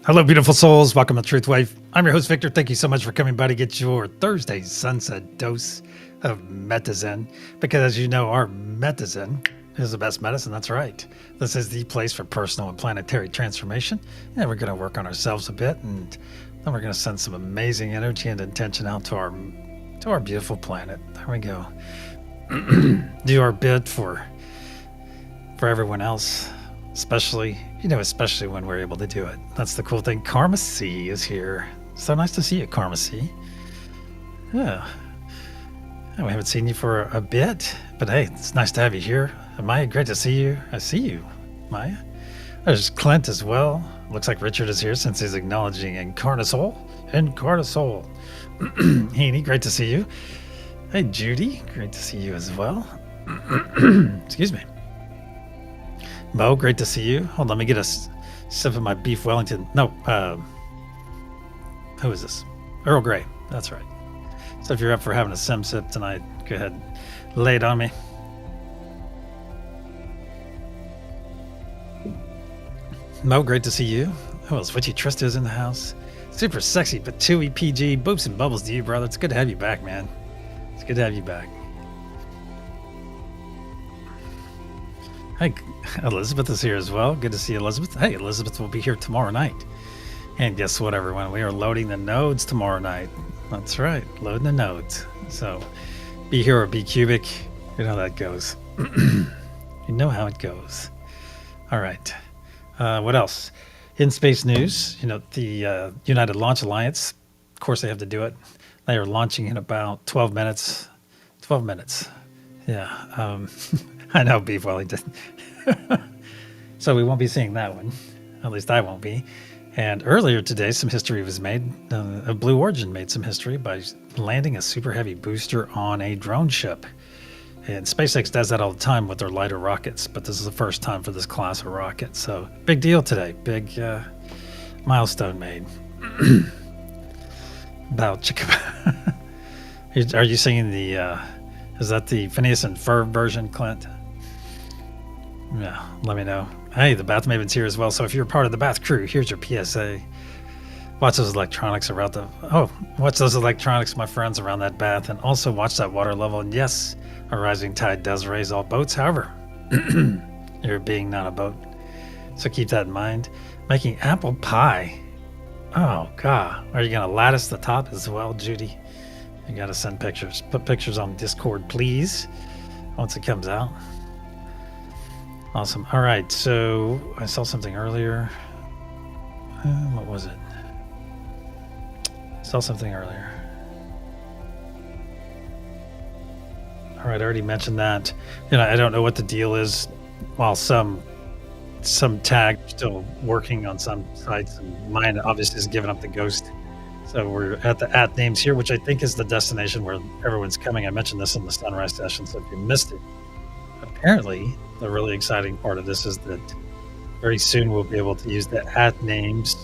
Hello, beautiful souls. Welcome to TruthWave. I'm your host, Victor. Thank you so much for coming by to get your Thursday sunset dose of Metazen. Because as you know, our Metazen is the best medicine. That's right. This is the place for personal and planetary transformation. And we're going to work on ourselves a bit, and then we're going to send some amazing energy and intention out to our beautiful planet. There we go. Do our bit for everyone else. Especially when we're able to do it. That's the cool thing. Karma C is here. So nice to see you, Karma C. Yeah. We haven't seen you for a bit, but hey, it's nice to have you here. Maya, great to see you. I see you, Maya. There's Clint as well. Looks like Richard is here since he's acknowledging Incarnasoul. Incarnasoul. Haney, great to see you. Hey, Judy, great to see you as well. Excuse me. Mo, great to see you. Hold on, let me get a sip of my beef Wellington. No, who is this? Earl Grey. That's right. So if you're up for having a sim sip tonight, go ahead, lay it on me. Mo, great to see you. Who else? Witchy Trista is in the house. Super sexy, Patooey PG. Boops and bubbles to you, brother. It's good to have you back, man. It's good to have you back. Hey, Elizabeth is here as well. Good to see Elizabeth. Hey, Elizabeth will be here tomorrow night. And guess what, everyone? We are loading the nodes tomorrow night. That's right, loading the nodes. So be here or be cubic. You know how that goes. You know how it goes. All right. What else? In space news, the United Launch Alliance, of course they have to do it. They are launching in about 12 minutes. 12 minutes. Yeah. I know, Beef Wellington. So we won't be seeing that one. At least I won't be. And earlier today, some history was made. A Blue Origin made some history by landing a super heavy booster on a drone ship. And SpaceX does that all the time with their lighter rockets, but this is the first time for this class of rocket. So big deal today. Big milestone made. About Chicka. Are you singing the... is that the Phineas and Ferb version, Clint? Yeah, let me know. Hey, the Bath Maven's here as well. So if you're part of the Bath crew, here's your PSA. Watch those electronics around watch those electronics, my friends, around that bath, and also watch that water level. And yes, a rising tide does raise all boats. However, you're being not a boat. So keep that in mind. Making apple pie. Oh, God. Are you going to lattice the top as well, Judy? You got to send pictures. Put pictures on Discord, please, once it comes out. Awesome. All right. So I saw something earlier. What was it? Saw something earlier. All right. I already mentioned that. I don't know what the deal is. While some tags are still working on some sites, and mine obviously is giving up the ghost. So we're at the @names here, which I think is the destination where everyone's coming. I mentioned this in the sunrise session, so if you missed it, apparently the really exciting part of this is that very soon we'll be able to use the @names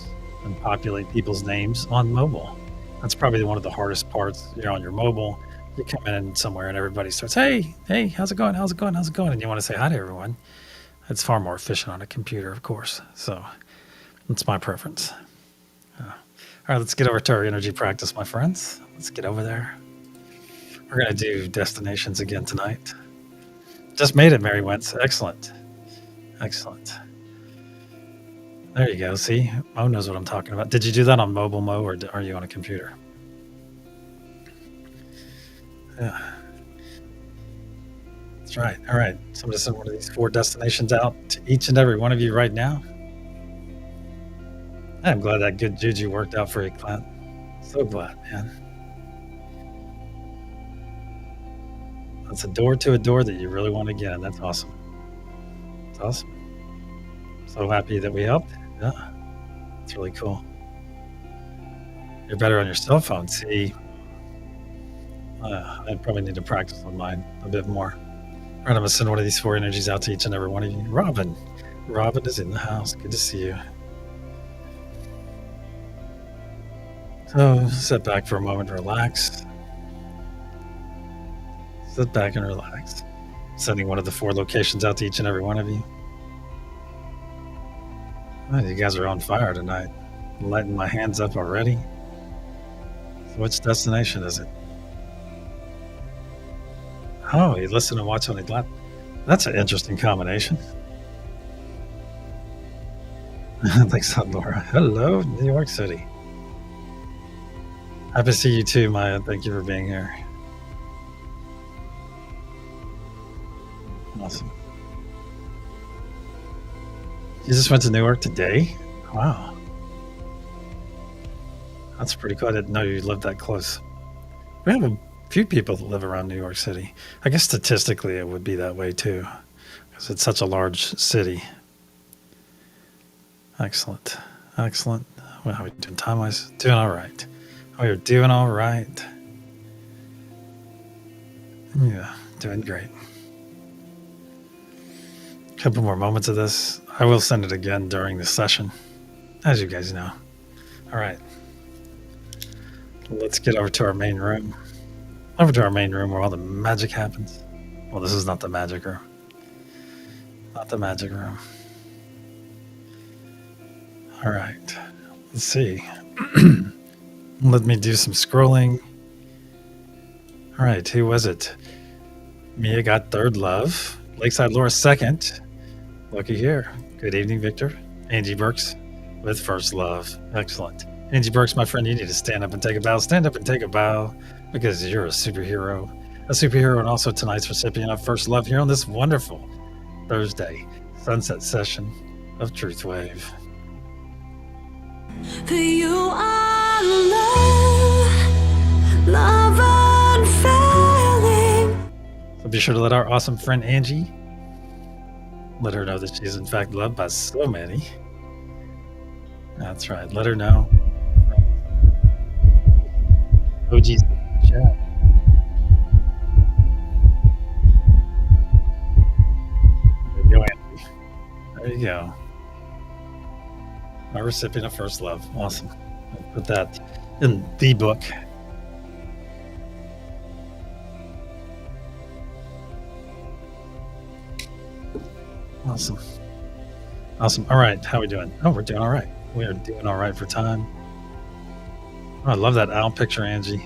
and populate people's names on mobile. That's probably one of the hardest parts. You're on your mobile, you come in somewhere and everybody starts, hey, how's it going? And you want to say hi to everyone. It's far more efficient on a computer, of course. So that's my preference. All right, let's get over to our energy practice, my friends. Let's get over there. We're going to do destinations again tonight. Just made it, Mary Wentz. Excellent. There you go. See, Mo knows what I'm talking about. Did you do that on mobile, Mo, or are you on a computer? Yeah. That's right. All right. So I'm just sending one of these 4 destinations out to each and every one of you right now. I'm glad that good juju worked out for you, Clint. So glad, man. That's a door to a door that you really want to get in. That's awesome. It's awesome. So happy that we helped. Yeah, it's really cool. You're better on your cell phone. See, I probably need to practice on mine a bit more. All right, I'm going to send one of these 4 energies out to each and every one of you. Robin is in the house. Good to see you. So sit back for a moment, relax. Sit back and relax. Sending one of the 4 locations out to each and every one of you. Oh, you guys are on fire tonight. Lighting my hands up already. So which destination is it? Oh, you listen and watch on the lap. That's an interesting combination. Thanks, Laura. Hello, New York City. Happy to see you too, Maya. Thank you for being here. Awesome. You just went to New York today? Wow. That's pretty cool. I didn't know you lived that close. We have a few people that live around New York City. I guess statistically it would be that way too, because it's such a large city. Excellent. Excellent. Well, how are we doing time-wise? Doing all right. We are doing all right. Yeah, doing great. A couple more moments of this. I will send it again during the session, as you guys know. All right. Let's get over to our main room. Over to our main room where all the magic happens. Well, this is not the magic room. Not the magic room. All right. Let's see. Let me do some scrolling. All right. Who was it? Mia got third love. Lakeside Laura second. Lucky here. Good evening, Victor. Angie Burks with first love. Excellent. Angie Burks, my friend, you need to stand up and take a bow. Stand up and take a bow because you're a superhero. A superhero and also tonight's recipient of first love here on this wonderful Thursday sunset session of TruthWave. For you are love unfailing. So be sure to let our awesome friend Angie, let her know that she's in fact loved by so many. That's right. Let her know. OG's chat. There you go, Angie. There you go. My recipient of first love. Awesome. I'll put that in the book. Awesome. Awesome. All right. How are we doing? Oh, we're doing all right. We are doing all right for time. Oh, I love that owl picture, Angie.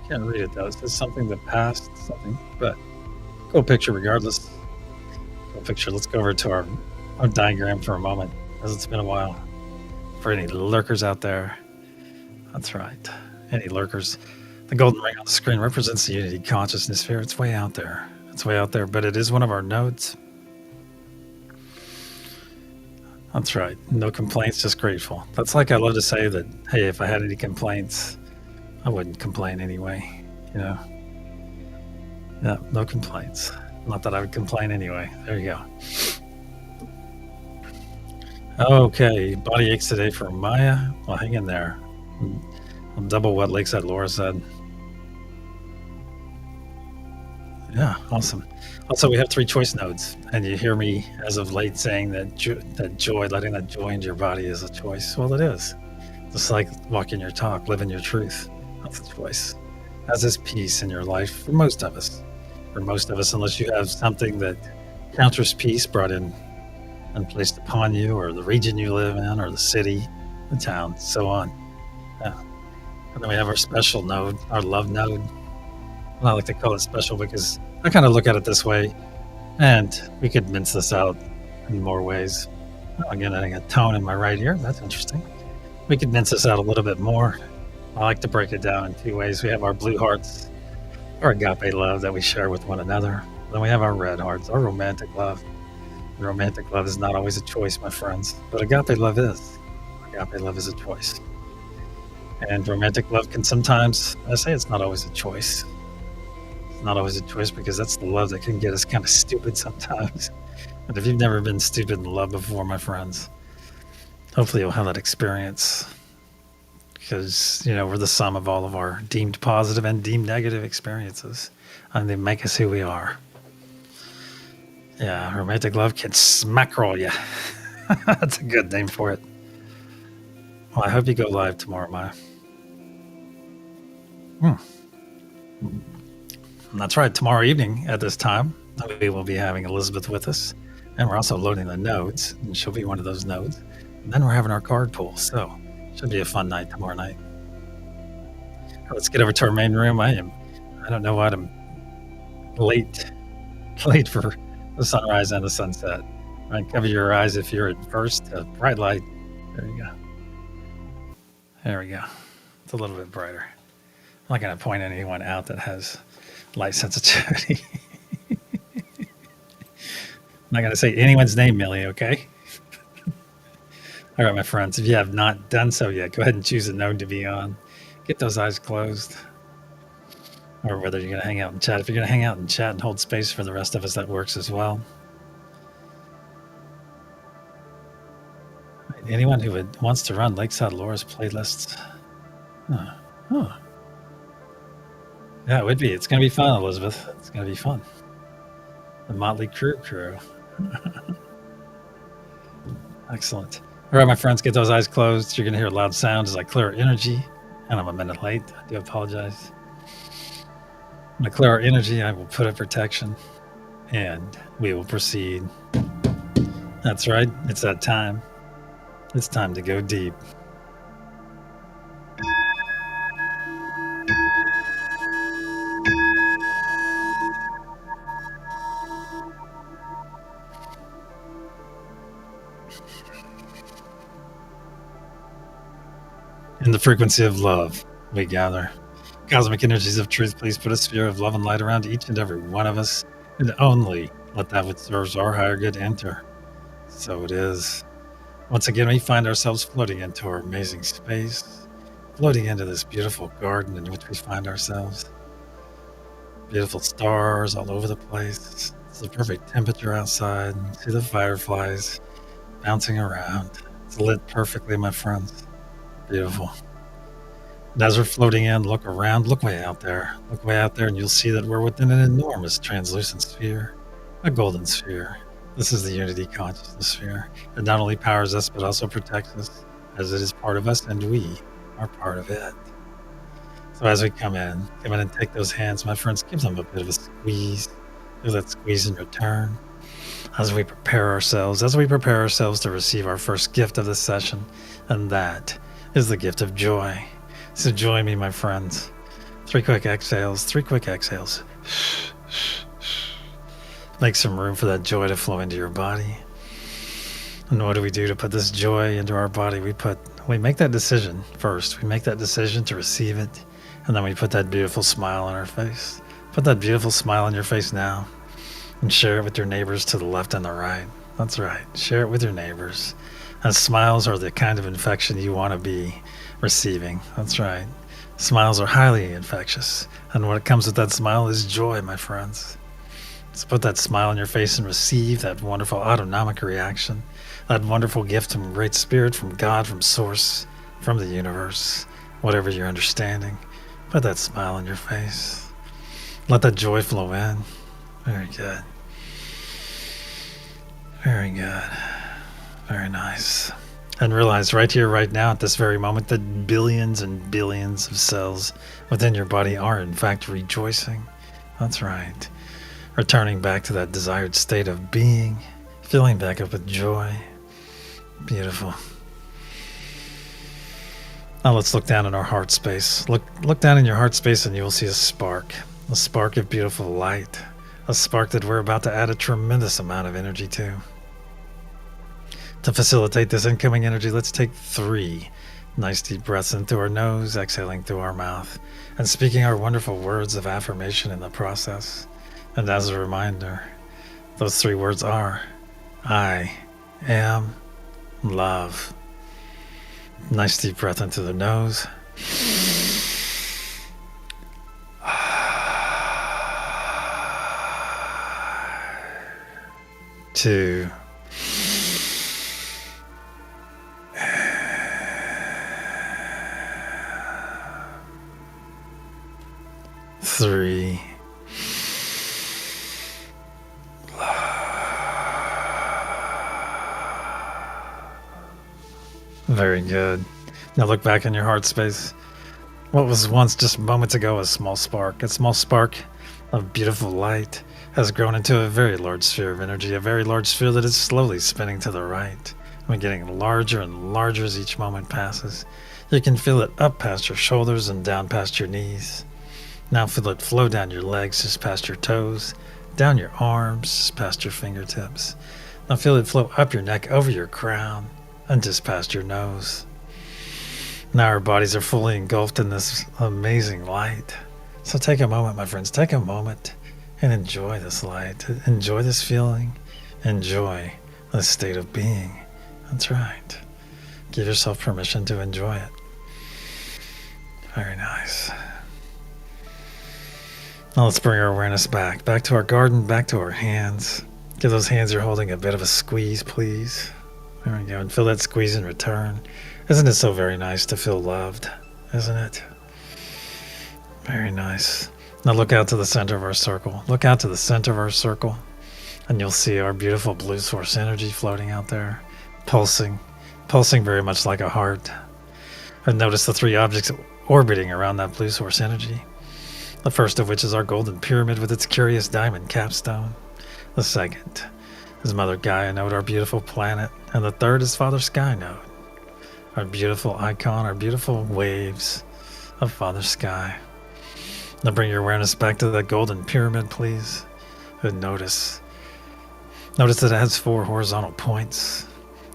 Can't read it though. It says something that passed, something, but cool picture regardless. Cool picture. Let's go over to our diagram for a moment, as it's been a while. For any lurkers out there. That's right. Any lurkers. The golden ring on the screen represents the unity consciousness sphere. It's way out there. It's way out there, but it is one of our nodes. That's right. No complaints, just grateful. That's like I love to say that, hey, if I had any complaints, I wouldn't complain anyway, you know? Yeah, no complaints. Not that I would complain anyway. There you go. Okay, body aches today for Maya. Well, hang in there. I'll double what Lakeside Laura said. Yeah, awesome. Also, we have 3 choice nodes, and you hear me as of late saying that that joy, letting that joy into your body is a choice. Well, it is. Just like walking your talk, living your truth. That's a choice. As is peace in your life for most of us. For most of us, unless you have something that counters peace brought in and placed upon you, or the region you live in, or the city, the town, so on. Yeah. And then we have our special node, our love node. And I like to call it special because I kind of look at it this way, and we could mince this out in more ways. Again, adding a tone in my right ear. That's interesting. We could mince this out a little bit more. I like to break it down in 2 ways. We have our blue hearts, our agape love that we share with one another. Then we have our red hearts, our romantic love. And romantic love is not always a choice, my friends, but agape love is. Agape love is a choice. And romantic love can sometimes, I say it's not always a choice. Not always a choice because that's the love that can get us kind of stupid sometimes. But if you've never been stupid in love before, my friends, hopefully you'll have that experience, because, you know, we're the sum of all of our deemed positive and deemed negative experiences, and they make us who we are. Yeah, romantic love can smackroll you. That's a good name for it. Well, I hope you go live tomorrow, Maya. And that's right. Tomorrow evening at this time, we will be having Elizabeth with us. And we're also loading the nodes. And she'll be one of those nodes. And then we're having our card pull. So should be a fun night tomorrow night. Let's get over to our main room. I don't know what, I'm late for the sunrise and the sunset. All right, cover your eyes if you're at first. Bright light. There you go. There we go. It's a little bit brighter. I'm not going to point anyone out that has light sensitivity. I'm not going to say anyone's name, Millie, okay? All right, my friends, if you have not done so yet, go ahead and choose a node to be on. Get those eyes closed. Or whether you're going to hang out and chat. If you're going to hang out and chat and hold space for the rest of us, that works as well. Anyone who wants to run Lakeside Laura's playlists. Yeah, it would be. It's going to be fun, Elizabeth. It's going to be fun. The Motley Crue crew. Excellent. All right, my friends, get those eyes closed. You're going to hear a loud sound as I clear our energy. And I'm a minute late. I do apologize. When I clear our energy, I will put up protection. And we will proceed. That's right. It's that time. It's time to go deep. In the frequency of love, we gather. Cosmic energies of truth, please put a sphere of love and light around each and every one of us, and only let that which serves our higher good enter. So it is. Once again, we find ourselves floating into our amazing space, floating into this beautiful garden in which we find ourselves. Beautiful stars all over the place. It's the perfect temperature outside. See the fireflies bouncing around. It's lit perfectly, my friends. Beautiful. And as we're floating in, look around, look way out there. Look way out there, and you'll see that we're within an enormous translucent sphere, a golden sphere. This is the unity consciousness sphere. It not only powers us, but also protects us, as it is part of us, and we are part of it. So as we come in and take those hands, my friends, give them a bit of a squeeze. Do that squeeze in return. As we prepare ourselves to receive our first gift of this session, and that is the gift of joy. So join me, my friends. 3 quick exhales. Make some room for that joy to flow into your body. And what do we do to put this joy into our body? We make that decision first. We make that decision to receive it, and then we put that beautiful smile on our face. Put that beautiful smile on your face now, and share it with your neighbors to the left and the right. That's right. Share it with your neighbors. And smiles are the kind of infection you want to be receiving. That's right. Smiles are highly infectious. And what comes with that smile is joy, my friends. So put that smile on your face and receive that wonderful autonomic reaction, that wonderful gift from Great Spirit, from God, from Source, from the universe, whatever you're understanding. Put that smile on your face. Let that joy flow in. Very good. Very good. Very nice. And realize right here, right now, at this very moment, that billions and billions of cells within your body are, in fact, rejoicing. That's right. Returning back to that desired state of being, filling back up with joy. Beautiful. Now let's look down in our heart space. Look down in your heart space and you will see a spark of beautiful light, a spark that we're about to add a tremendous amount of energy to. To facilitate this incoming energy, let's take 3 nice deep breaths in through our nose, exhaling through our mouth, and speaking our wonderful words of affirmation in the process. And as a reminder, those 3 words are, I am love. Nice deep breath into the nose. 2. 3. Very good. Now look back in your heart space. What was once just moments ago a small spark of beautiful light has grown into a very large sphere of energy, a very large sphere that is slowly spinning to the right, and getting larger and larger as each moment passes. You can feel it up past your shoulders and down past your knees. Now feel it flow down your legs, just past your toes, down your arms, just past your fingertips. Now feel it flow up your neck, over your crown, and just past your nose. Now our bodies are fully engulfed in this amazing light. So take a moment, my friends, take a moment and enjoy this light. Enjoy this feeling. Enjoy this state of being. That's right. Give yourself permission to enjoy it. Very nice. Now let's bring our awareness back to our garden, back to our hands. Give those hands you're holding a bit of a squeeze, please. There we go, and feel that squeeze in return. Isn't it so very nice to feel loved, isn't it? Very nice. Now look out to the center of our circle. Look out to the center of our circle, and you'll see our beautiful blue source energy floating out there, pulsing very much like a heart. And notice the three objects orbiting around that blue source energy. The first of which is our golden pyramid with its curious diamond capstone. The second is Mother Gaia Node, our beautiful planet. And the third is Father Sky Node, our beautiful icon, our beautiful waves of Father Sky. Now bring your awareness back to that golden pyramid, please. And notice that it has 4 horizontal points.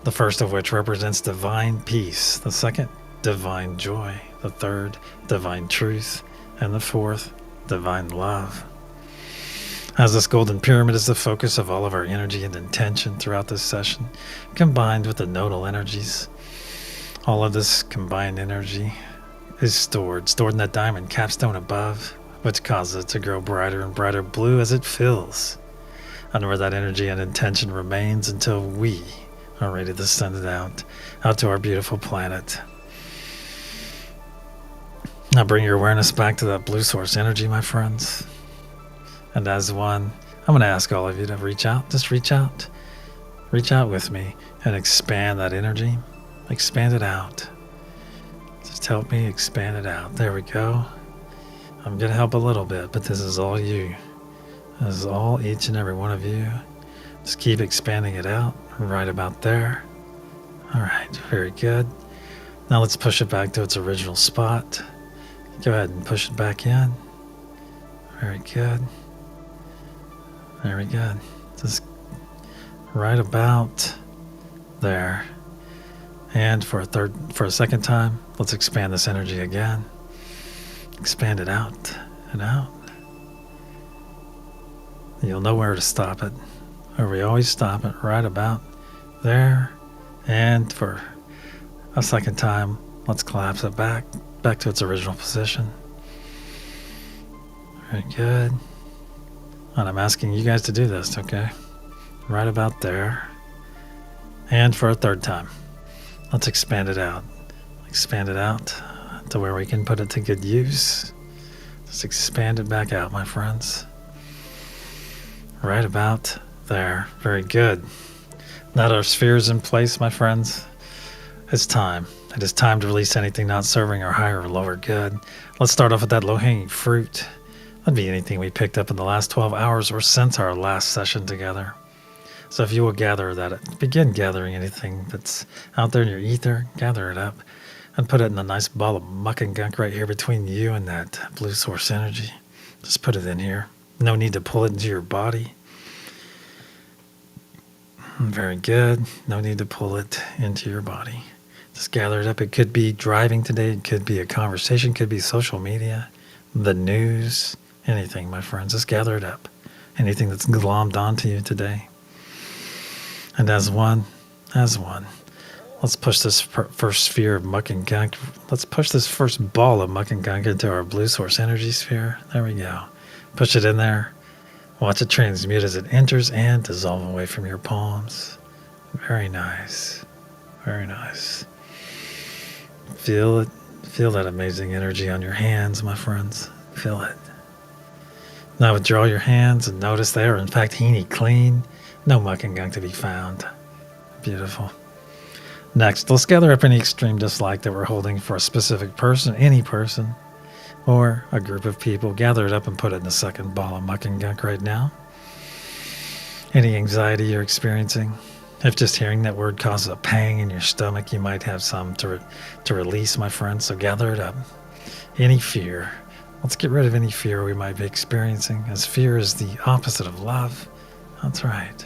The first of which represents divine peace. The second, divine joy. The third, divine truth. And the fourth, divine love. As this golden pyramid is the focus of all of our energy and intention throughout this session, combined with the nodal energies, all of this combined energy is stored in that diamond capstone above, which causes it to grow brighter and brighter blue as it fills, and where that energy and intention remains until we are ready to send it out to our beautiful planet. Now bring your awareness back to that blue source energy, my friends. And as one, I'm going to ask all of you to reach out. Just reach out. Reach out with me and expand that energy. Expand it out. Just help me expand it out. There we go. I'm going to help a little bit, but this is all you. This is all each and every one of you. Just keep expanding it out right about there. All right, very good. Now let's push it back to its original spot. Go ahead and push it back in. Very good. Very good. Just right about there. And for a second time, let's expand this energy again. Expand it out and out. You'll know where to stop it. Where we always stop it, right about there. And for a second time, let's collapse it back to its original position. Very good. And I'm asking you guys to do this, okay? Right about there. And for a third time, let's expand it out. Expand it out to where we can put it to good use. Just expand it back out, my friends. Right about there. Very good. Now that our sphere is in place, my friends, it's time. It is time to release anything not serving our higher or lower good. Let's start off with that low-hanging fruit. That'd be anything we picked up in the last 12 hours or since our last session together. So if you will gather that, begin gathering anything that's out there in your ether, gather it up and put it in a nice ball of muck and gunk right here between you and that blue source energy. Just put it in here. No need to pull it into your body. Very good. No need to pull it into your body. Just gather it up. It could be driving today. It could be a conversation. It could be social media, the news, anything, my friends. Just gather it up. Anything that's glommed onto you today. And as one, let's push this first sphere of muck and gunk. Let's push this first ball of muck and gunk into our blue source energy sphere. There we go. Push it in there. Watch it transmute as it enters and dissolve away from your palms. Very nice. Very nice. Feel it. Feel that amazing energy on your hands, my friends. Feel it. Now withdraw your hands and notice they are in fact heeny clean. No muck and gunk to be found. Beautiful. Next, let's gather up any extreme dislike that we're holding for a specific person, any person, or a group of people. Gather it up and put it in the second ball of muck and gunk right now. Any anxiety you're experiencing, If just hearing that word causes a pang in your stomach, you might have some to release, my friend. So gather it up. Any fear. Let's get rid of any fear we might be experiencing, as fear is the opposite of love. That's right.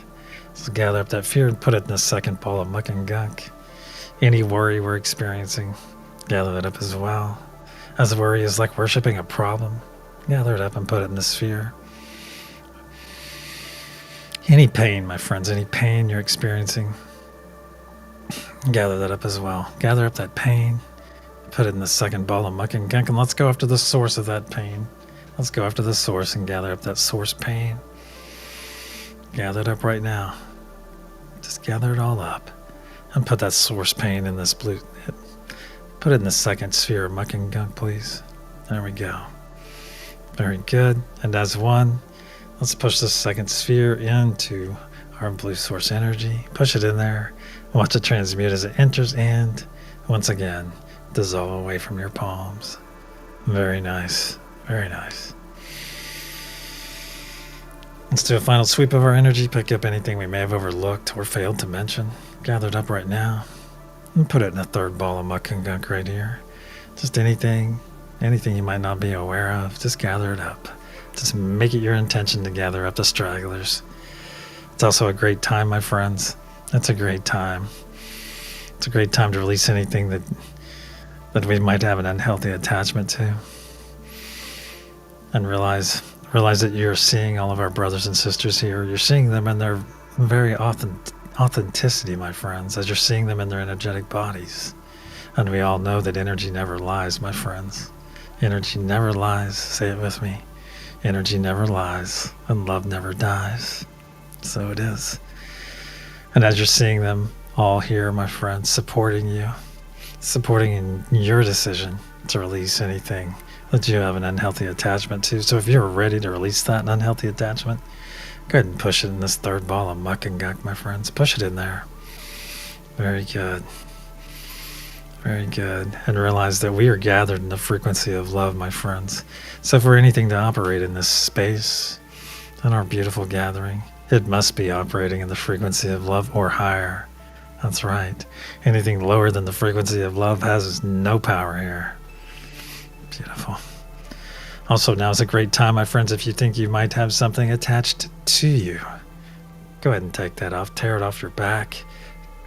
So gather up that fear and put it in the second ball of muck and gunk. Any worry we're experiencing, gather it up as well. As worry is like worshiping a problem, gather it up and put it in the sphere. Any pain, my friends, any pain you're experiencing, gather that up as well. Gather up that pain, put it in the second ball of muck and gunk, and let's go after the source of that pain. Let's go after the source and gather up that source pain. Gather it up right now. Just gather it all up and put that source pain in this blue. Put it in the second sphere of muck and gunk, please. There we go. Very good. And as one, let's push the second sphere into our blue source energy. Push it in there. Watch it transmute as it enters and, once again, dissolve away from your palms. Very nice. Very nice. Let's do a final sweep of our energy. Pick up anything we may have overlooked or failed to mention. Gather it up right now. And put it in the third ball of muck and gunk right here. Just anything you might not be aware of. Just gather it up. Just make it your intention to gather up the stragglers. It's also a great time, my friends. It's a great time. It's a great time to release anything that we might have an unhealthy attachment to. And realize that you're seeing all of our brothers and sisters here. You're seeing them in their very authenticity, my friends, as you're seeing them in their energetic bodies. And we all know that energy never lies, my friends. Energy never lies. Say it with me. Energy never lies, and love never dies. So it is. And as you're seeing them all here, my friends, supporting you, supporting in your decision to release anything that you have an unhealthy attachment to. So if you're ready to release that unhealthy attachment, go ahead and push it in this third ball of muck and gunk, my friends. Push it in there. Very good. Very good. And realize that we are gathered in the frequency of love, my friends. So for anything to operate in this space, in our beautiful gathering, it must be operating in the frequency of love or higher. That's right. Anything lower than the frequency of love has no power here. Beautiful. Also, now is a great time, my friends, if you think you might have something attached to you. Go ahead and take that off. Tear it off your back.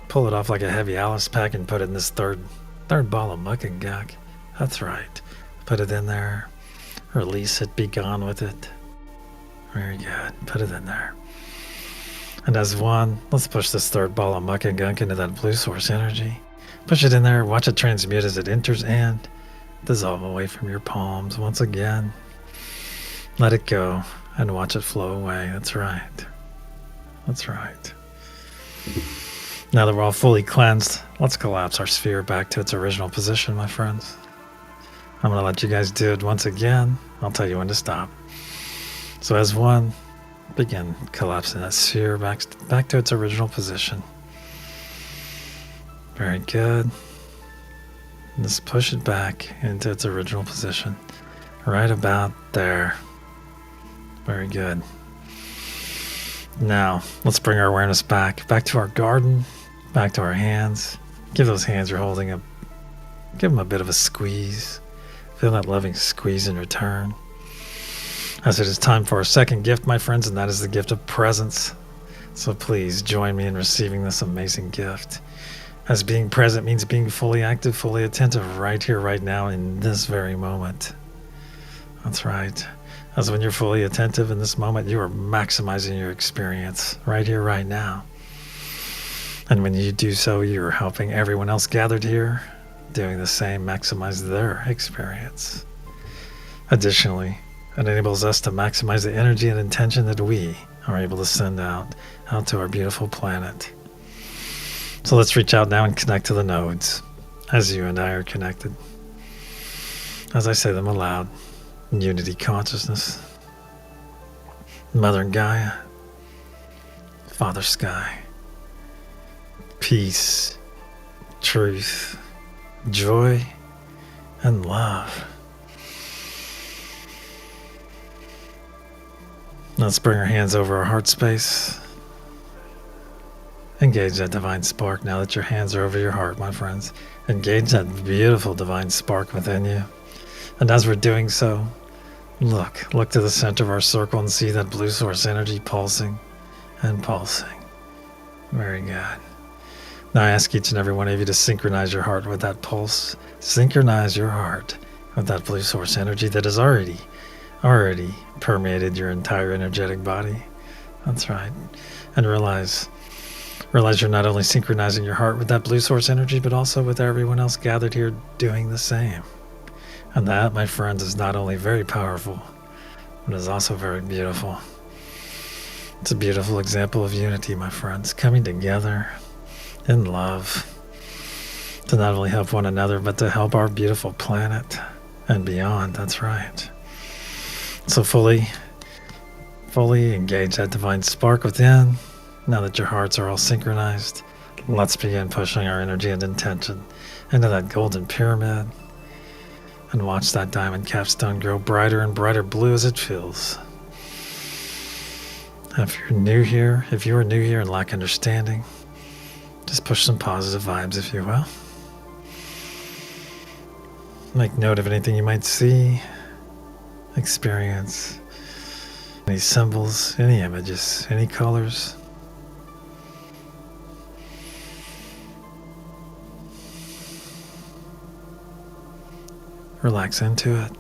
Pull it off like a heavy Alice pack and put it in this third ball of muck and gunk. That's right. Put it in there. Release it. Be gone with it. Very good. Put it in there. And as one, let's push this third ball of muck and gunk into that blue source energy. Push it in there. Watch it transmute as it enters and dissolve away from your palms once again. Let it go and watch it flow away. That's right. That's right. Now that we're all fully cleansed, let's collapse our sphere back to its original position, my friends. I'm going to let you guys do it once again. I'll tell you when to stop. So as one, begin collapsing that sphere back to its original position. Very good. And just push it back into its original position. Right about there. Very good. Now, let's bring our awareness back to our garden, back to our hands. Give those hands you're holding give them a bit of a squeeze. Feel that loving squeeze in return. As it is time for our second gift, my friends, and that is the gift of presence. So please join me in receiving this amazing gift. As being present means being fully active, fully attentive right here, right now, in this very moment. That's right. As when you're fully attentive in this moment, you are maximizing your experience right here, right now. And when you do so, you're helping everyone else gathered here doing the same, maximize their experience. Additionally, it enables us to maximize the energy and intention that we are able to send out to our beautiful planet. So let's reach out now and connect to the nodes as you and I are connected. As I say them aloud, unity consciousness, Mother Gaia, Father Sky, peace, truth, joy, and love. Let's bring our hands over our heart space. Engage that divine spark now that your hands are over your heart, my friends. Engage that beautiful divine spark within you. And as we're doing so, look to the center of our circle and see that blue source energy pulsing and pulsing. Very good. Now I ask each and every one of you to synchronize your heart with that pulse. Synchronize your heart with that blue source energy that has already permeated your entire energetic body. That's right. And realize you're not only synchronizing your heart with that blue source energy, but also with everyone else gathered here doing the same. And that, my friends, is not only very powerful, but is also very beautiful. It's a beautiful example of unity, my friends, coming together in love to not only help one another, but to help our beautiful planet and beyond. That's right. So fully engage that divine spark within. Now that your hearts are all synchronized, let's begin pushing our energy and intention into that golden pyramid and watch that diamond capstone grow brighter and brighter blue as it fills. If you are new here and lack understanding, just push some positive vibes, if you will. Make note of anything you might see, experience, any symbols, any images, any colors. Relax into it.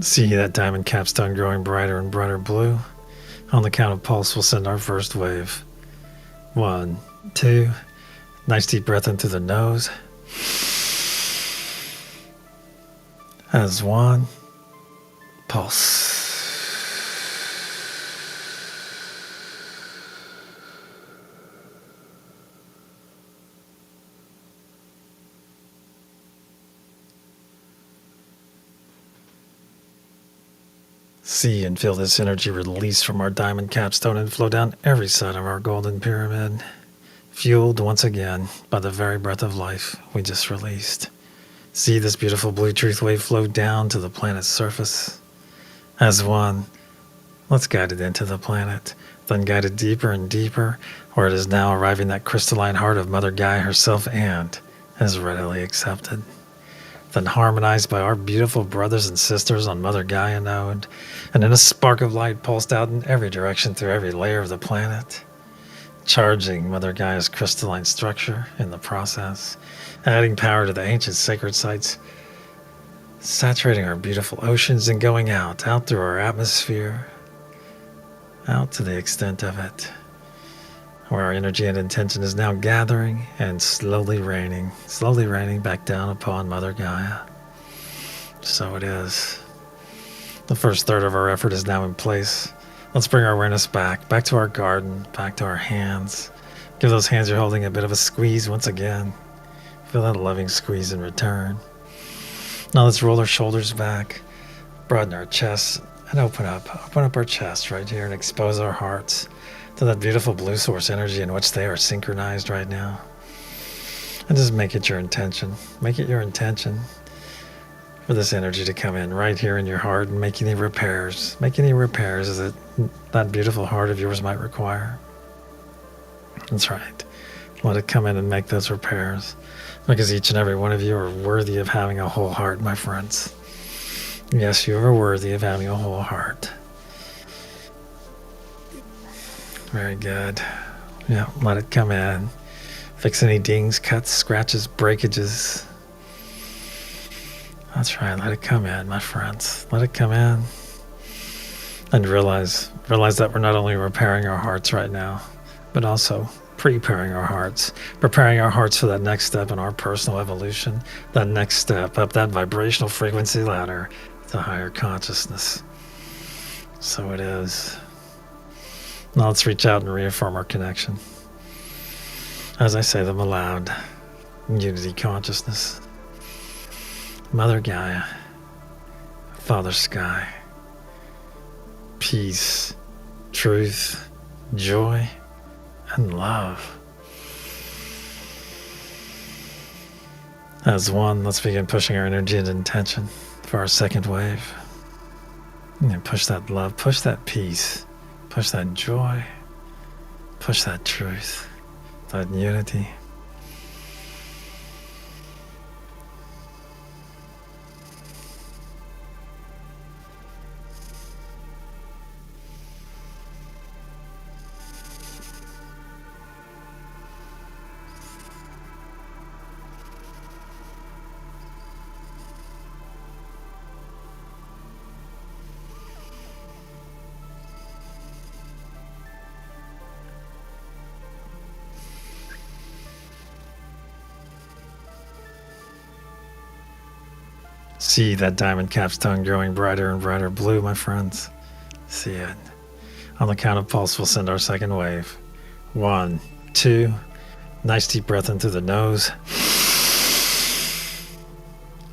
See that diamond capstone growing brighter and brighter blue. On the count of pulse, we'll send our first wave. 1, 2. Nice deep breath in through the nose. As 1. Pulse. See and feel this energy release from our diamond capstone and flow down every side of our golden pyramid, fueled once again by the very breath of life we just released. See this beautiful blue truth wave flow down to the planet's surface. As 1, let's guide it into the planet, then guide it deeper and deeper, where it is now arriving that crystalline heart of Mother Gaia herself and is readily accepted. Then harmonized by our beautiful brothers and sisters on Mother Gaia node, and in a spark of light pulsed out in every direction through every layer of the planet, charging Mother Gaia's crystalline structure in the process, adding power to the ancient sacred sites, saturating our beautiful oceans and going out through our atmosphere, out to the extent of it, where our energy and intention is now gathering and slowly raining back down upon Mother Gaia. So it is. The first third of our effort is now in place. Let's bring our awareness back to our garden, back to our hands. Give those hands you're holding a bit of a squeeze once again. Feel that loving squeeze in return. Now let's roll our shoulders back, broaden our chest, and open up our chest right here and expose our hearts to that beautiful blue source energy in which they are synchronized right now. And just make it your intention. Make it your intention for this energy to come in right here in your heart and make any repairs. Make any repairs that beautiful heart of yours might require. That's right. Let it come in and make those repairs. Because each and every one of you are worthy of having a whole heart, my friends. Yes, you are worthy of having a whole heart. Very good. Yeah, let it come in. Fix any dings, cuts, scratches, breakages. That's right, let it come in, my friends. Let it come in. And realize that we're not only repairing our hearts right now, but also preparing our hearts for that next step in our personal evolution, that next step up that vibrational frequency ladder to higher consciousness. So it is. Now let's reach out and reaffirm our connection. As I say them aloud, unity consciousness, Mother Gaia, Father Sky, peace, truth, joy, and love. As one, let's begin pushing our energy and intention for our second wave. And push that love, push that peace, push that joy, push that truth, that unity. See that diamond capstone growing brighter and brighter blue, my friends. See it. On the count of pulse, we'll send our second wave. 1, 2. Nice deep breath in through the nose.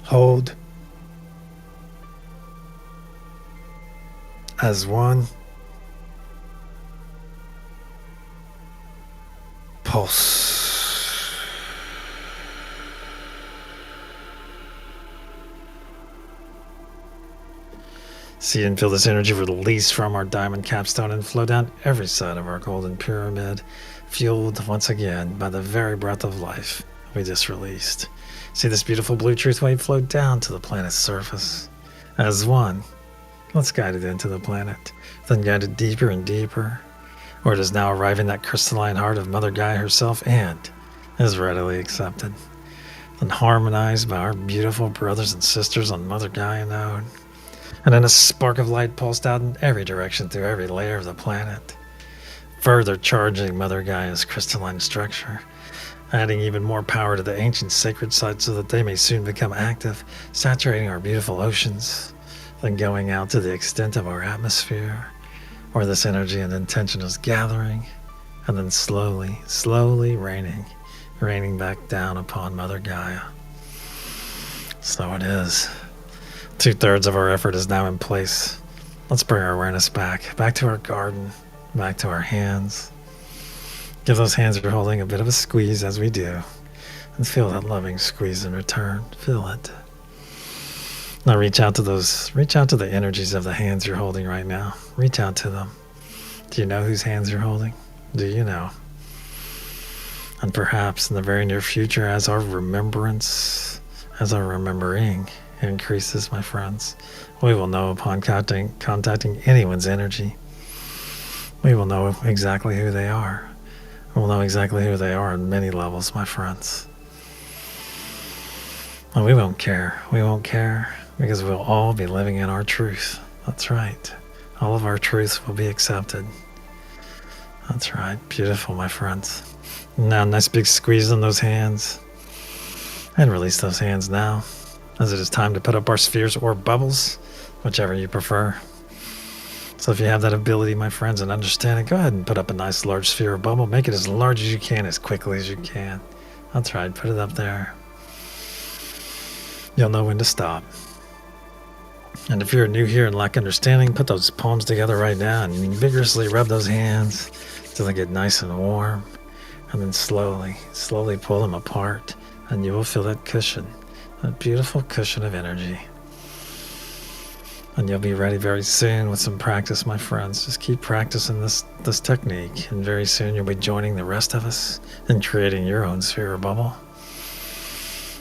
Hold. As one. Pulse. See and feel this energy release from our diamond capstone and flow down every side of our golden pyramid, fueled once again by the very breath of life we just released. See this beautiful blue truth wave flow down to the planet's surface. As one, let's guide it into the planet, then guide it deeper and deeper, where it is now arriving that crystalline heart of Mother Gaia herself and is readily accepted, and harmonized by our beautiful brothers and sisters on Mother Gaia node. And then a spark of light pulsed out in every direction through every layer of the planet, further charging Mother Gaia's crystalline structure, adding even more power to the ancient sacred sites so that they may soon become active, saturating our beautiful oceans, then going out to the extent of our atmosphere, where this energy and intention is gathering, and then slowly raining back down upon Mother Gaia. So it is. 2/3 of our effort is now in place. Let's bring our awareness back to our garden, back to our hands. Give those hands you're holding a bit of a squeeze as we do, and feel that loving squeeze in return. Feel it. Now reach out to the energies of the hands you're holding right now. Reach out to them. Do you know whose hands you're holding? Do you know? And perhaps in the very near future, as our remembering increases, my friends, we will know upon contacting anyone's energy. We will know exactly who they are. We'll know exactly who they are on many levels, my friends. And we won't care. We won't care because we'll all be living in our truth. That's right. All of our truths will be accepted. That's right. Beautiful, my friends. Now, nice big squeeze on those hands. And release those hands now, as it is time to put up our spheres or bubbles, whichever you prefer. So if you have that ability, my friends, and understand it, go ahead and put up a nice large sphere or bubble. Make it as large as you can, as quickly as you can. That's right, put it up there. You'll know when to stop. And if you're new here and lack understanding, put those palms together right now and vigorously rub those hands till they get nice and warm. And then slowly pull them apart, and you will feel that cushion. That beautiful cushion of energy. And you'll be ready very soon with some practice, my friends. Just keep practicing this technique, and very soon you'll be joining the rest of us in creating your own sphere or bubble.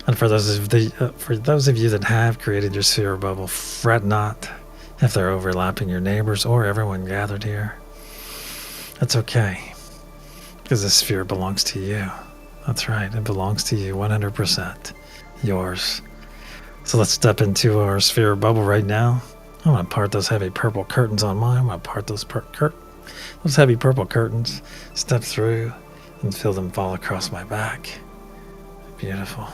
And for those of you that have created your sphere or bubble, fret not if they're overlapping your neighbors or everyone gathered here. That's okay, because this sphere belongs to you. That's right, it belongs to you 100%. Yours. So let's step into our sphere bubble right now. I'm going to part those heavy purple curtains on mine. I'm going to part those heavy purple curtains, step through, and feel them fall across my back. Beautiful.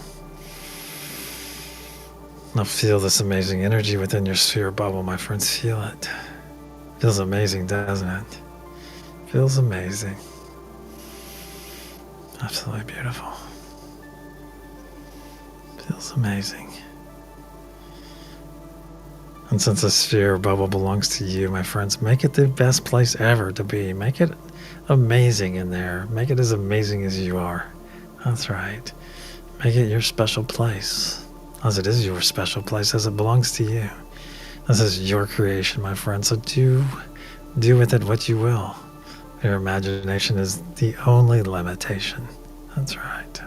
Now feel this amazing energy within your sphere bubble, my friends. Feel it. Feels amazing, doesn't it? Feels amazing. Absolutely beautiful. Feels amazing. And since the sphere bubble belongs to you, my friends, make it the best place ever to be. Make it amazing in there. Make it as amazing as you are. That's right. Make it your special place, as it is your special place, as it belongs to you. This is your creation, my friend, so do with it what you will. Your imagination is the only limitation. That's right.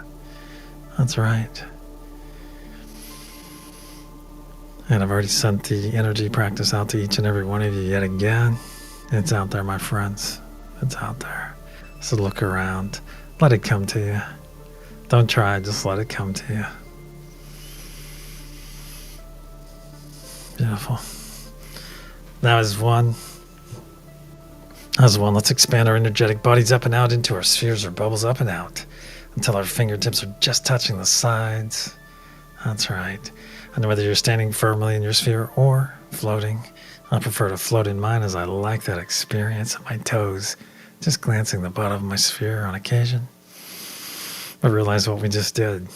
That's right. And I've already sent the energy practice out to each and every one of you yet again. It's out there, my friends. It's out there. So look around. Let it come to you. Don't try, just let it come to you. Beautiful. Now as one, let's expand our energetic bodies up and out into our spheres or bubbles, up and out, until our fingertips are just touching the sides. That's right. And whether you're standing firmly in your sphere or floating, I prefer to float in mine, as I like that experience of my toes just glancing the bottom of my sphere on occasion. But realize what we just did.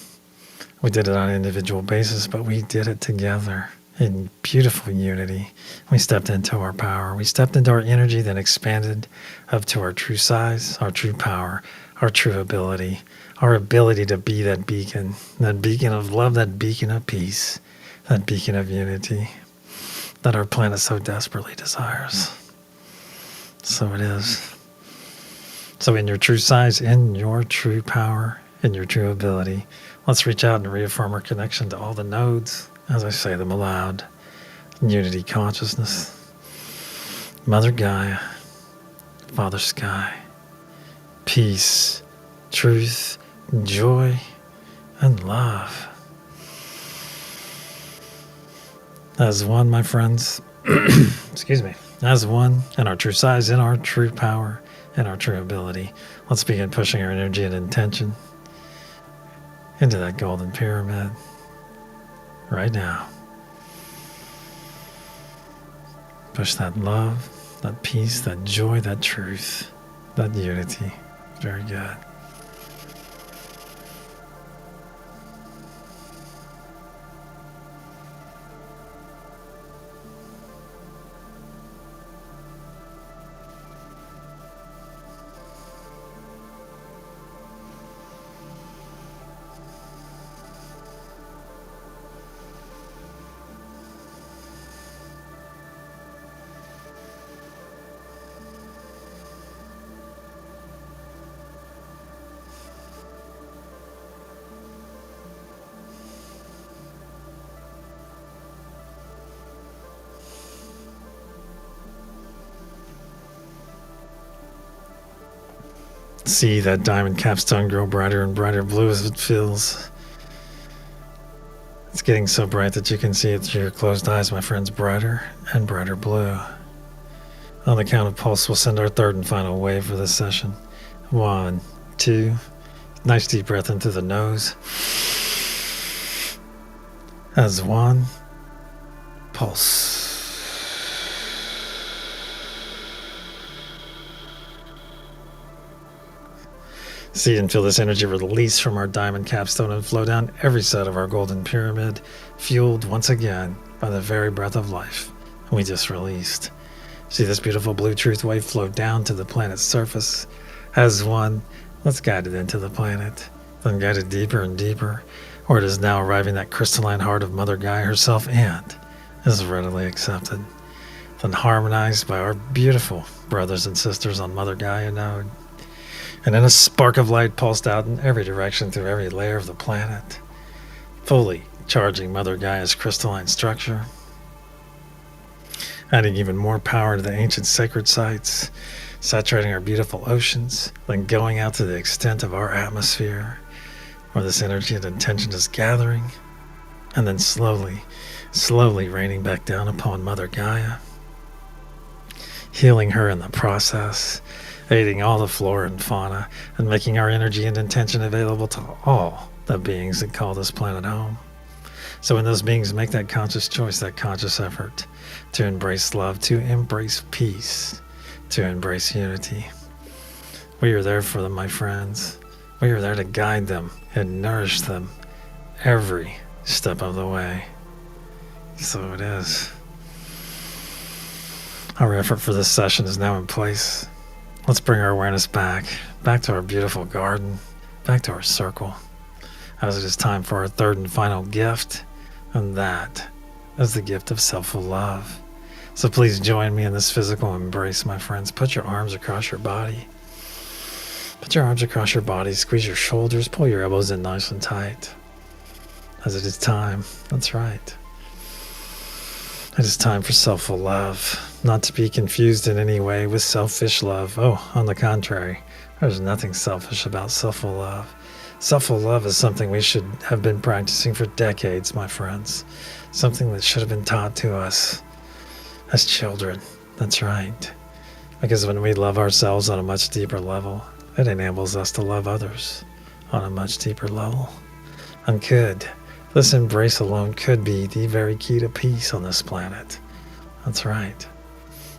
We did it on an individual basis, but we did it together in beautiful unity. We stepped into our power. We stepped into our energy, then expanded up to our true size, our true power, our true ability, our ability to be that beacon of love, that beacon of peace, that beacon of unity that our planet so desperately desires. So it is. So in your true size, in your true power, in your true ability, let's reach out and reaffirm our connection to all the nodes as I say them aloud. Unity consciousness, Mother Gaia, Father Sky, peace, truth, joy, and love. As one, my friends, excuse me, as one, in our true size, in our true power, in our true ability, let's begin pushing our energy and intention into that golden pyramid right now. Push that love, that peace, that joy, that truth, that unity. Very good. See that diamond capstone grow brighter and brighter blue as it fills. It's getting so bright that you can see it through your closed eyes, my friends. Brighter and brighter blue. On the count of pulse, we'll send our third and final wave for this session. 1, 2. Nice deep breath in through the nose. As one, pulse. See and feel this energy release from our diamond capstone and flow down every side of our golden pyramid, fueled once again by the very breath of life we just released. See this beautiful blue truth wave flow down to the planet's surface. As one, let's guide it into the planet, then guide it deeper and deeper, where it is now arriving at crystalline heart of Mother Gaia herself and is readily accepted, then harmonized by our beautiful brothers and sisters on Mother Gaia node. And then a spark of light pulsed out in every direction through every layer of the planet, fully charging Mother Gaia's crystalline structure, adding even more power to the ancient sacred sites, saturating our beautiful oceans, then going out to the extent of our atmosphere, where this energy and intention is gathering, and then slowly raining back down upon Mother Gaia, healing her in the process, aiding all the flora and fauna, and making our energy and intention available to all the beings that call this planet home. So when those beings make that conscious choice, that conscious effort to embrace love, to embrace peace, to embrace unity, we are there for them, my friends. We are there to guide them and nourish them every step of the way. So it is. Our effort for this session is now in place. Let's bring our awareness back to our beautiful garden, back to our circle, as it is time for our third and final gift, and that is the gift of self-love. So please join me in this physical embrace, my friends. Put your arms across your body. Put your arms across your body, squeeze your shoulders, pull your elbows in nice and tight. As it is time, that's right. It is time for self-love, not to be confused in any way with selfish love. Oh, on the contrary, there's nothing selfish about self-love. Self-love is something we should have been practicing for decades, my friends. Something that should have been taught to us as children. That's right. Because when we love ourselves on a much deeper level, it enables us to love others on a much deeper level. And this embrace alone could be the very key to peace on this planet. That's right.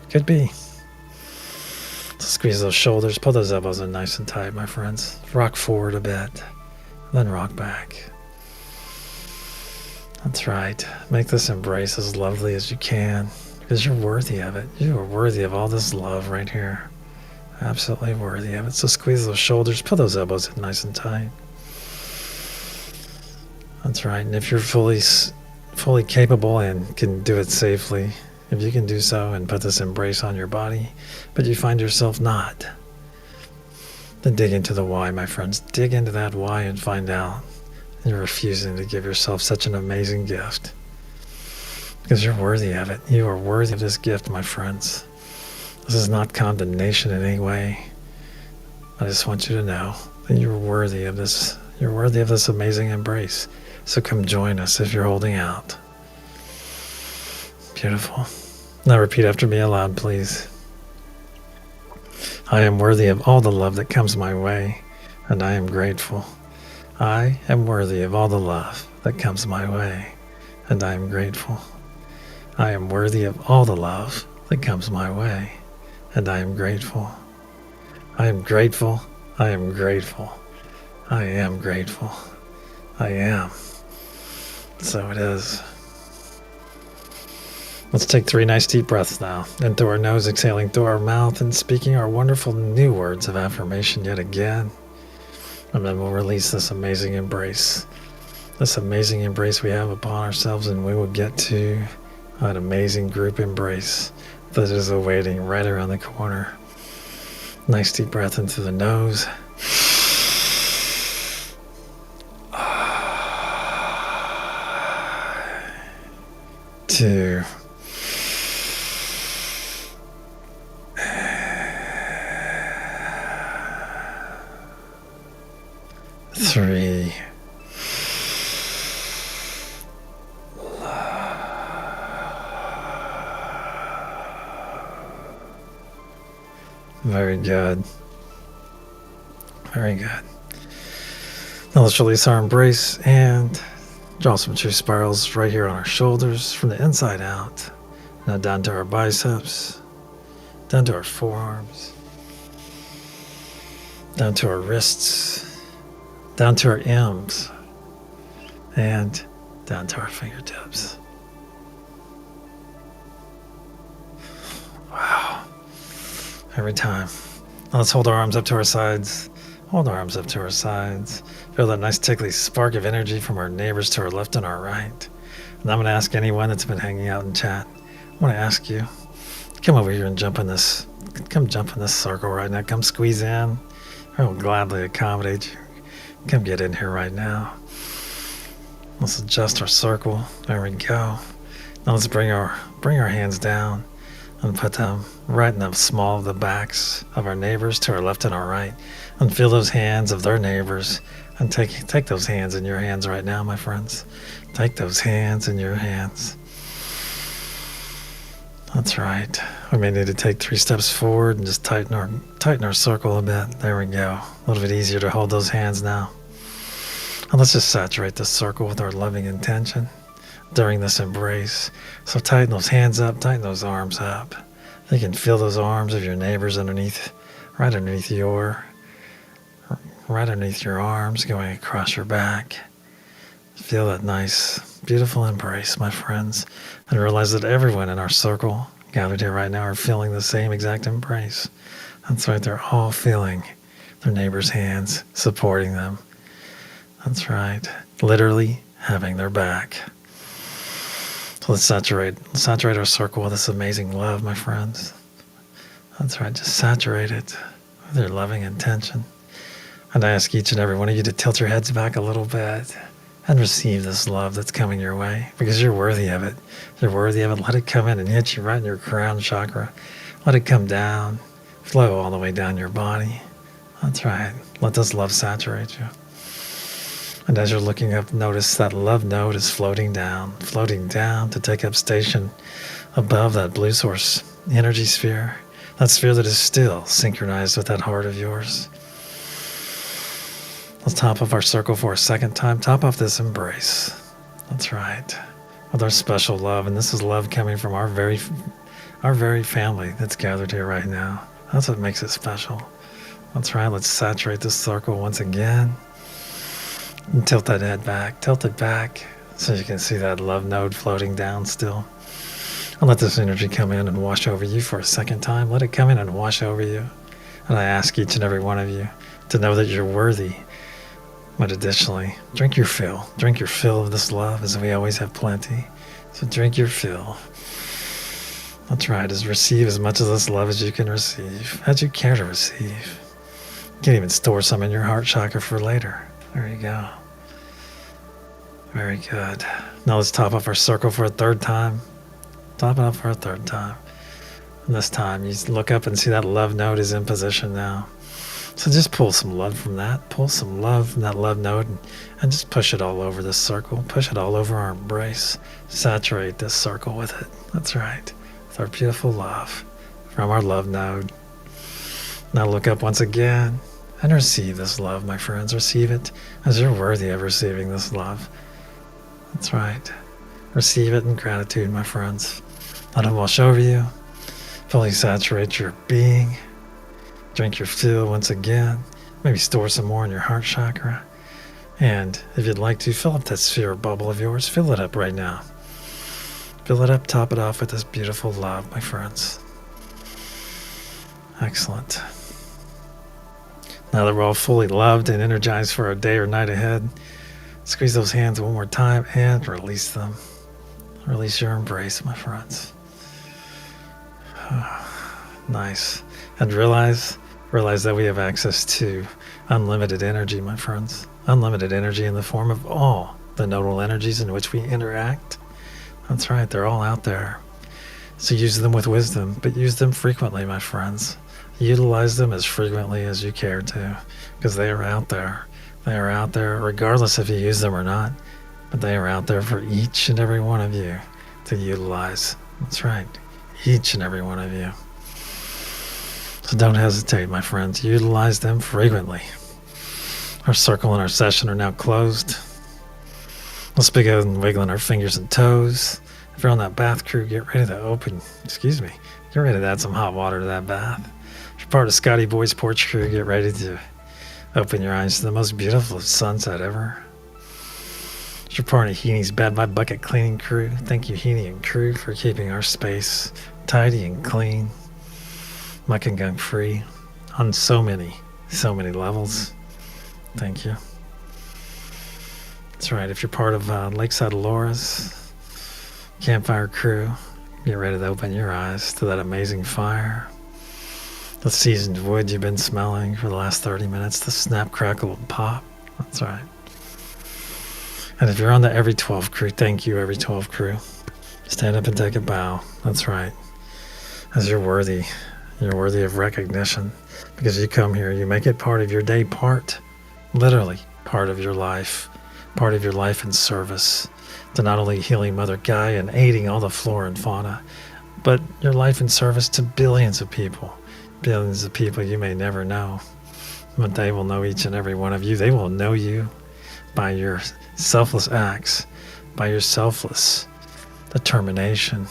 Could be. So squeeze those shoulders, pull those elbows in nice and tight, my friends. Rock forward a bit, then rock back. That's right. Make this embrace as lovely as you can, because you're worthy of it. You are worthy of all this love right here. Absolutely worthy of it. So squeeze those shoulders, pull those elbows in nice and tight. That's right. And if you're fully capable and can do it safely, if you can do so and put this embrace on your body, but you find yourself not, then dig into the why, my friends. Dig into that why and find out you're refusing to give yourself such an amazing gift. Because you're worthy of it. You are worthy of this gift, my friends. This is not condemnation in any way. I just want you to know that you're worthy of this. You're worthy of this amazing embrace. So come join us if you're holding out. Beautiful. Now repeat after me aloud, please. I am worthy of all the love that comes my way, and I am grateful. I am worthy of all the love that comes my way, and I am grateful. I am worthy of all the love that comes my way, and I am grateful. I am grateful. I am grateful. I am grateful. I am. So it is. Let's take 3 nice deep breaths now. In through our nose, exhaling through our mouth, and speaking our wonderful new words of affirmation yet again. And then we'll release this amazing embrace. This amazing embrace we have upon ourselves, and we will get to an amazing group embrace that is awaiting right around the corner. Nice deep breath in through the nose. 2. 3. Very good. Very good. Now let's release our embrace and draw some true spirals right here on our shoulders from the inside out. Now down to our biceps, down to our forearms, down to our wrists, down to our M's, and down to our fingertips. Wow. Every time. Now let's hold our arms up to our sides. Hold our arms up to our sides. Feel that nice tickly spark of energy from our neighbors to our left and our right. And I'm going to ask anyone that's been hanging out in chat, I want to ask you, come over here and jump in this circle right now. Come squeeze in. I will gladly accommodate you. Come get in here right now. Let's adjust our circle. There we go. Now let's bring our hands down and put them right in the small of the backs of our neighbors to our left and our right. And feel those hands of their neighbors. And take those hands in your hands right now, my friends. Take those hands in your hands. That's right. We may need to take 3 steps forward and just tighten our circle a bit. There we go. A little bit easier to hold those hands now. And let's just saturate this circle with our loving intention during this embrace. So tighten those hands up, tighten those arms up. You can feel those arms of your neighbors right underneath your arms, going across your back. Feel that nice, beautiful embrace, my friends, and realize that everyone in our circle gathered here right now are feeling the same exact embrace. That's right, they're all feeling their neighbor's hands, supporting them. That's right, literally having their back. So let's saturate our circle with this amazing love, my friends. That's right, just saturate it with your loving intention. And I ask each and every one of you to tilt your heads back a little bit and receive this love that's coming your way, because you're worthy of it. You're worthy of it. Let it come in and hit you right in your crown chakra. Let it come down, flow all the way down your body. That's right. Let this love saturate you. And as you're looking up, notice that love node is floating down to take up station above that blue source energy sphere, that sphere that is still synchronized with that heart of yours. Let's top off our circle for a second time. Top off this embrace. That's right. With our special love. And this is love coming from our very family that's gathered here right now. That's what makes it special. That's right. Let's saturate this circle once again. And tilt that head back. Tilt it back so you can see that love node floating down still. And let this energy come in and wash over you for a second time. Let it come in and wash over you. And I ask each and every one of you to know that you're worthy. But additionally, drink your fill. Drink your fill of this love, as we always have plenty. So drink your fill. That's right. Just receive as much of this love as you can receive, as you care to receive. You can even store some in your heart chakra for later. There you go. Very good. Now let's top off our circle for a third time. Top it up for a third time. And this time, you look up and see that love node is in position now. So just pull some love from that. Pull some love from that love node and just push it all over this circle. Push it all over our embrace. Saturate this circle with it. That's right. With our beautiful love from our love node. Now look up once again and receive this love, my friends. Receive it, as you're worthy of receiving this love. That's right. Receive it in gratitude, my friends. Let it wash over you. Fully saturate your being. Drink your fill once again. Maybe store some more in your heart chakra. And if you'd like to, fill up that sphere bubble of yours. Fill it up right now. Fill it up, top it off with this beautiful love, my friends. Excellent. Now that we're all fully loved and energized for our day or night ahead, squeeze those hands one more time and release them. Release your embrace, my friends. Nice. And realize that we have access to unlimited energy, my friends. Unlimited energy in the form of all the nodal energies in which we interact. That's right, they're all out there. So use them with wisdom, but use them frequently, my friends. Utilize them as frequently as you care to, because they are out there. They are out there regardless if you use them or not, but they are out there for each and every one of you to utilize. That's right, each and every one of you. So don't hesitate, my friends. Utilize them frequently. Our circle and our session are now closed. Let's begin wiggling our fingers and toes. If you're on that bath crew, get ready to add some hot water to that bath. If you're part of Scotty Boy's porch crew, get ready to open your eyes to the most beautiful sunset ever. If you're part of Heeny's Bad by Bucket cleaning crew, thank you, Heeny and crew, for keeping our space tidy and clean. Muck and gunk free on so many levels. Thank you. That's right. If you're part of Lakeside Laura's campfire crew, get ready to open your eyes to that amazing fire. The seasoned wood you've been smelling for the last 30 minutes, the snap, crackle, and pop. That's right. And if you're on the Every 12 crew, thank you, Every 12 crew. Stand up and take a bow. That's right. As you're worthy of recognition, because you come here, you make it part of your day, literally part of your life in service to not only healing Mother Gaia and aiding all the flora and fauna, but your life in service to billions of people you may never know. But they will know each and every one of you. They will know you by your selfless acts, by your selfless determination,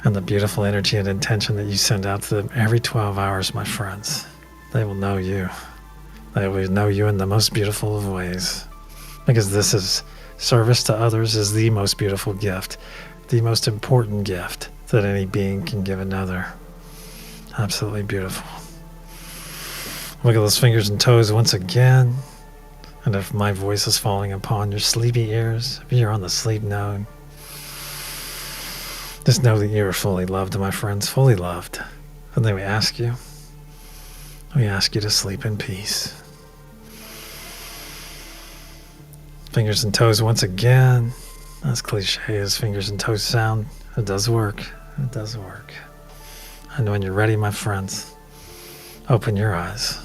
and the beautiful energy and intention that you send out to them every 12 hours, my friends. They will know you. They will know you in the most beautiful of ways. Because this is service to others is the most beautiful gift, the most important gift that any being can give another. Absolutely beautiful. Look at those fingers and toes once again. And if my voice is falling upon your sleepy ears, if you're on the sleep node, just know that you are fully loved, my friends, fully loved. And then we ask you to sleep in peace. Fingers and toes once again. As cliche as fingers and toes sound, it does work. It does work. And when you're ready, my friends, open your eyes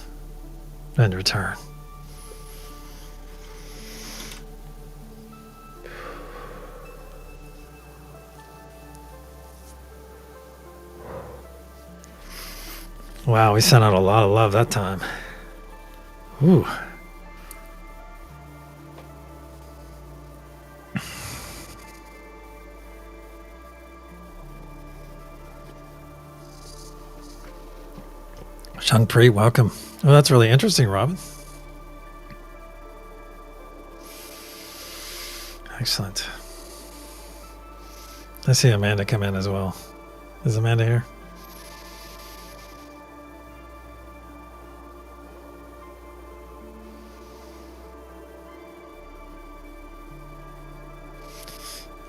and return. Wow, we sent out a lot of love that time. Ooh. Shunpreet, welcome. Oh, that's really interesting, Robin. Excellent. I see Amanda come in as well. Is Amanda here?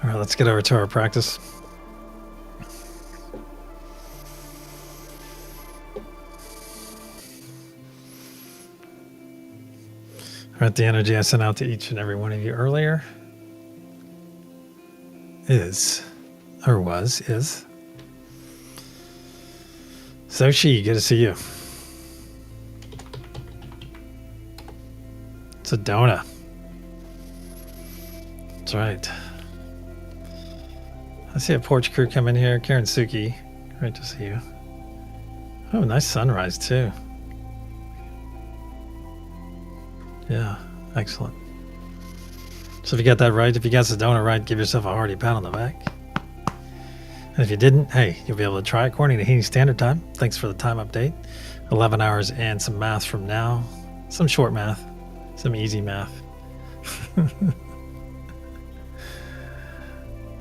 All right, let's get over to our practice. All right, the energy I sent out to each and every one of you earlier is. Soshi, good to see you. SEDONA. That's right. I see a porch crew come in here. Karen Suki, great to see you. Oh, nice sunrise too. Yeah, excellent. So if you got that right, if you got SEDONA right, give yourself a hearty pat on the back. And if you didn't, hey, you'll be able to try according to Heaney Standard Time. Thanks for the time update. 11 hours and some math from now. Some short math, some easy math.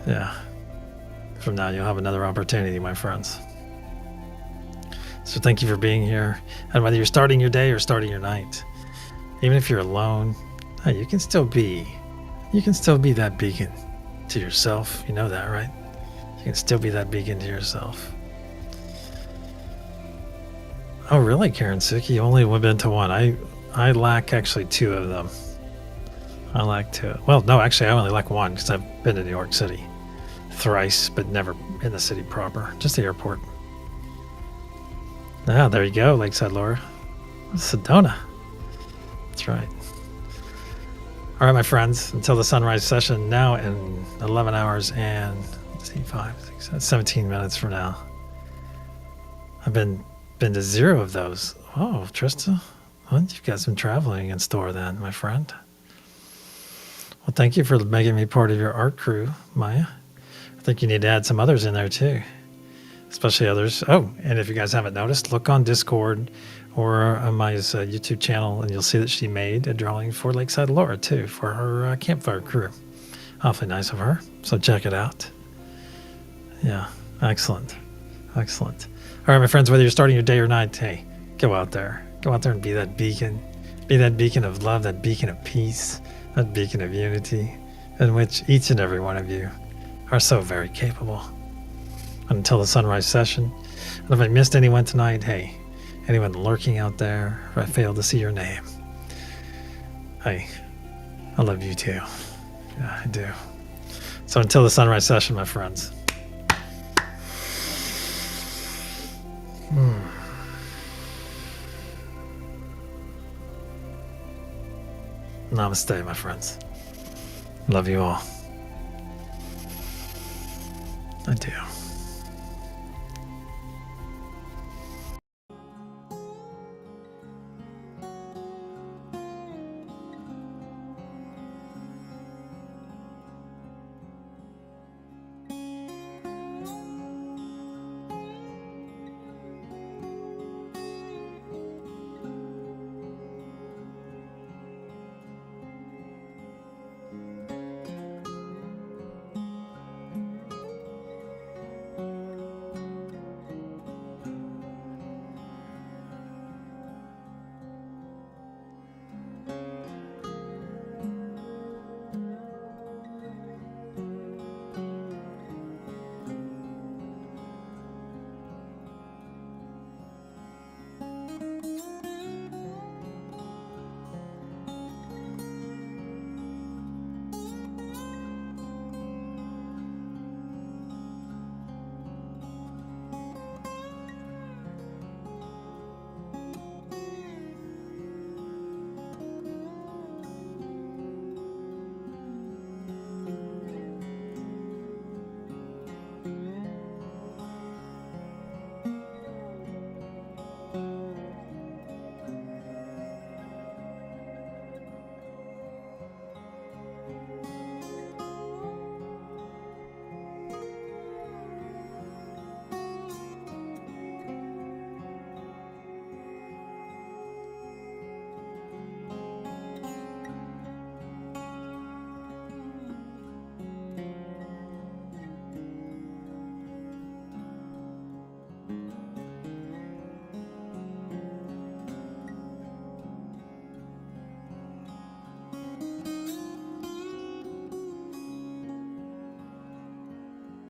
Yeah. From now, you'll have another opportunity, my friends. So thank you for being here. And whether you're starting your day or starting your night, even if you're alone, hey, you can still be that beacon to yourself. You know that, right? You can still be that beacon to yourself. Oh, really, Karen Suki? You only been to one. I lack actually two of them. I lack two. Well, no, actually, I only lack one because I've been to New York City thrice, but never in the city proper, just the airport. Ah, there you go, Lakeside Laura. SEDONA. That's right. All right, my friends, until the sunrise session now in 11 hours and 17 minutes from now. I've been to zero of those. Oh, Trista, well, you've got some traveling in store then, my friend. Well, thank you for making me part of your art crew, Maya. I think you need to add some others in there too, especially others. Oh, and if you guys haven't noticed, look on Discord or on Maya's YouTube channel, and you'll see that she made a drawing for Lakeside Laura too, for her campfire crew. Awfully nice of her. So check it out. Yeah, excellent. Excellent. All right, my friends, whether you're starting your day or night, hey, go out there. Go out there and be that beacon. Be that beacon of love, that beacon of peace, that beacon of unity, in which each and every one of you are so very capable. Until the sunrise session. And if I missed anyone tonight, hey, anyone lurking out there, if I failed to see your name, hey, I love you too. Yeah, I do. So until the sunrise session, my friends. Namaste, my friends. Love you all.